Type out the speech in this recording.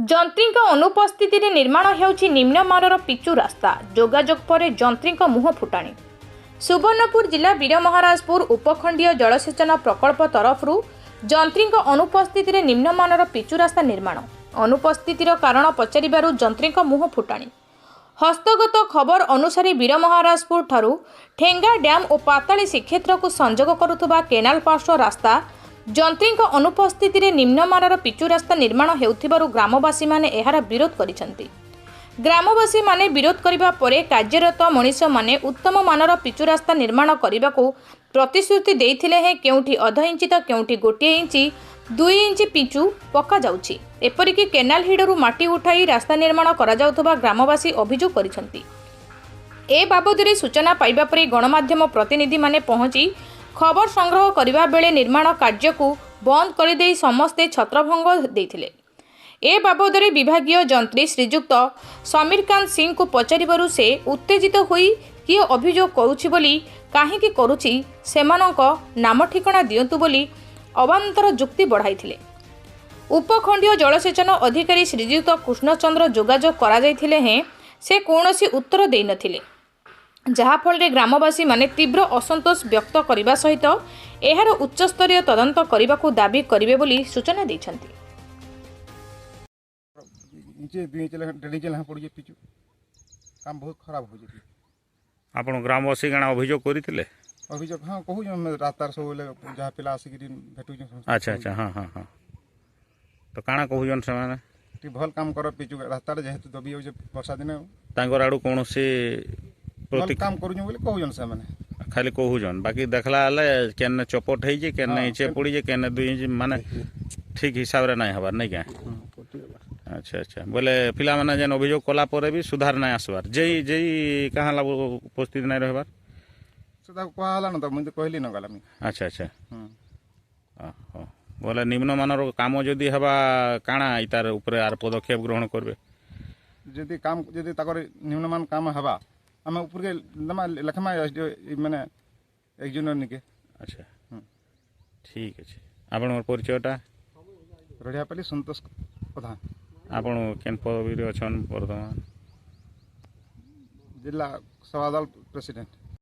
ଯନ୍ତ୍ରୀଙ୍କ ଅନୁପସ୍ଥିତିରେ ନିର୍ମାଣ ହେଉଛି ନିମ୍ନମାନର ପିଚୁ ରାସ୍ତା। ଯୋଗାଯୋଗ ପରେ ଯନ୍ତ୍ରୀଙ୍କ ମୁହଁ ଫୁଟାଣି। ସୁବର୍ଣ୍ଣପୁର ଜିଲ୍ଲା ବୀରମହାରାଜପୁର ଉପଖଣ୍ଡୀୟ ଜଳସେଚନ ପ୍ରକଳ୍ପ ତରଫରୁ ଯନ୍ତ୍ରୀଙ୍କ ଅନୁପସ୍ଥିତିରେ ନିମ୍ନମାନର ପିଚୁ ରାସ୍ତା ନିର୍ମାଣ। ଅନୁପସ୍ଥିତିର କାରଣ ପଚାରିବାରୁ ଯନ୍ତ୍ରୀଙ୍କ ମୁହଁ ଫୁଟାଣି। ହସ୍ତଗତ ଖବର ଅନୁସାରେ ବୀରମହାରାଜପୁର ଠାରୁ ଠେଙ୍ଗା ଡ୍ୟାମ୍ ଓ ପାତାଳି ଶ୍ରୀକ୍ଷେତ୍ରକୁ ସଂଯୋଗ କରୁଥିବା କେନାଲ ପାର୍ଶ୍ୱ ରାସ୍ତା ଯନ୍ତ୍ରୀଙ୍କ ଅନୁପସ୍ଥିତିରେ ନିମ୍ନମାନର ପିଚୁ ରାସ୍ତା ନିର୍ମାଣ ହେଉଥିବାରୁ ଗ୍ରାମବାସୀମାନେ ଏହାର ବିରୋଧ କରିଛନ୍ତି। ଗ୍ରାମବାସୀମାନେ ବିରୋଧ କରିବା ପରେ କାର୍ଯ୍ୟରତ ମଣିଷମାନେ ଉତ୍ତମ ମାନର ପିଚୁ ରାସ୍ତା ନିର୍ମାଣ କରିବାକୁ ପ୍ରତିଶ୍ରୁତି ଦେଇଥିଲେ ହେଁ କେଉଁଠି ଅଧ ଇଞ୍ଚ ତ କେଉଁଠି 1 ଇଞ୍ଚ 2 ଇଞ୍ଚ ପିଚୁ ପକାଯାଉଛି। ଏପରିକି କେନାଲ ହିଡ଼ରୁ ମାଟି ଉଠାଇ ରାସ୍ତା ନିର୍ମାଣ କରାଯାଉଥିବା ଗ୍ରାମବାସୀ ଅଭିଯୋଗ କରିଛନ୍ତି। ଏ ବାବଦରେ ସୂଚନା ପାଇବା ପରେ ଗଣମାଧ୍ୟମ ପ୍ରତିନିଧିମାନେ ପହଞ୍ଚି ଖବର ସଂଗ୍ରହ କରିବା ବେଳେ ନିର୍ମାଣ କାର୍ଯ୍ୟକୁ ବନ୍ଦ କରିଦେଇ ସମସ୍ତେ ଛତ୍ରଭଙ୍ଗ ଦେଇଥିଲେ। ଏ ବାବଦରେ ବିଭାଗୀୟ ଯନ୍ତ୍ରୀ ଶ୍ରୀଯୁକ୍ତ ସମୀରକାନ୍ତ ସିଂଙ୍କୁ ପଚାରିବାରୁ ସେ ଉତ୍ତେଜିତ ହୋଇ କିଏ ଅଭିଯୋଗ କରୁଛି ବୋଲି କାହିଁକି କରୁଛି ସେମାନଙ୍କ ନାମ ଠିକଣା ଦିଅନ୍ତୁ ବୋଲି ଅବାନ୍ତର ଯୁକ୍ତି ବଢ଼ାଇଥିଲେ। ଉପଖଣ୍ଡୀୟ ଜଳସେଚନ ଅଧିକାରୀ ଶ୍ରୀଯୁକ୍ତ କୃଷ୍ଣଚନ୍ଦ୍ର ଯୋଗାଯୋଗ କରାଯାଇଥିଲେ ହେଁ ସେ କୌଣସି ଉତ୍ତର ଦେଇନଥିଲେ, ଯାହାଫଳରେ ଗ୍ରାମବାସୀମାନେ ତୀବ୍ର ଅସନ୍ତୋଷ ବ୍ୟକ୍ତ କରିବା ସହିତ ଏହାର ଉଚ୍ଚସ୍ତରୀୟ ତଦନ୍ତ କରିବାକୁ ଦାବି କରିବେ ବୋଲି ସୂଚନା ଦେଇଛନ୍ତି। ଆପଣ ଗ୍ରାମବାସୀ କାଣା ଅଭିଯୋଗ କରିଥିଲେ? ଅଭିଯୋଗ ହଁ କହୁଛନ୍ ରାସ୍ତାରେ ସବୁବେଳେ ଯାହା ପିଲା ଆସିକି ଭେଟୁଛନ୍। ଆଚ୍ଛା ଆଚ୍ଛା ହଁ ହଁ ହଁ ତ କାଣା କହୁଛନ୍ ସେମାନେ? ଟିକେ ଭଲ କାମ କର ପିଚୁ ରାସ୍ତାରେ ଯେହେତୁ ଦବି ଯାଉଛି ବର୍ଷା ଦିନେ ତାଙ୍କର ଆଡ଼ୁ କୌଣସି ଭଲ କାମ କରୁଛନ୍ ବୋଲି କହୁଛନ୍ ସେମାନେ। ଖାଲି କହୁଛନ୍, ବାକି ଦେଖିଲା ହେଲେ କେନେ ଚପଟ ହେଇଛି କେନେ ଇଞ୍ଚେ ପଡ଼ିଛି କେନେ 2 ଇଞ୍ଚ ମାନେ ଠିକ୍ ହିସାବରେ ନାଇଁ ହେବାର୍ ନାଇଁ କାଁ? ଆଚ୍ଛା ଆଚ୍ଛା ବୋଲେ ପିଲାମାନେ ଯେନ୍ ଅଭିଯୋଗ କଲା ପରେ ବି ସୁଧାର ନାଇଁ ଆସିବାର୍ ଯେଇ କାହା ହେଲା ଉପସ୍ଥିତି ନାଇଁ ରହିବାର୍ ସେ ତାକୁ କୁହାହେଲା ନା ତ ମୁଇଁ ତ କହିଲି ନା ଗଲା। ଆଚ୍ଛା ଆଚ୍ଛା ହଁ ବୋଲେ ନିମ୍ନମାନର କାମ ଯଦି ହେବା କାଣା ତାର ଉପରେ ଆର ପଦକ୍ଷେପ ଗ୍ରହଣ କରିବେ? ଯଦି କାମ ଯଦି ତାଙ୍କର ନିମ୍ନମାନ କାମ ହେବା ଆମେ ଉପରକେ ଦେମା ଲେଖମା ମାନେ ଏକ୍ଜୁନ ନିକେ। ଆଚ୍ଛା ଠିକ୍ ଅଛି। ଆପଣଙ୍କର ପରିଚୟଟା? ରଢ଼ିଆପାଲି ସନ୍ତୋଷ ପ୍ରଧାନ। ଆପଣ କେନ୍ ପଦବୀରେ ଅଛନ୍ ବର୍ତ୍ତମାନ? ଜିଲ୍ଲା ସଭାଦଳ ପ୍ରେସିଡେଣ୍ଟ।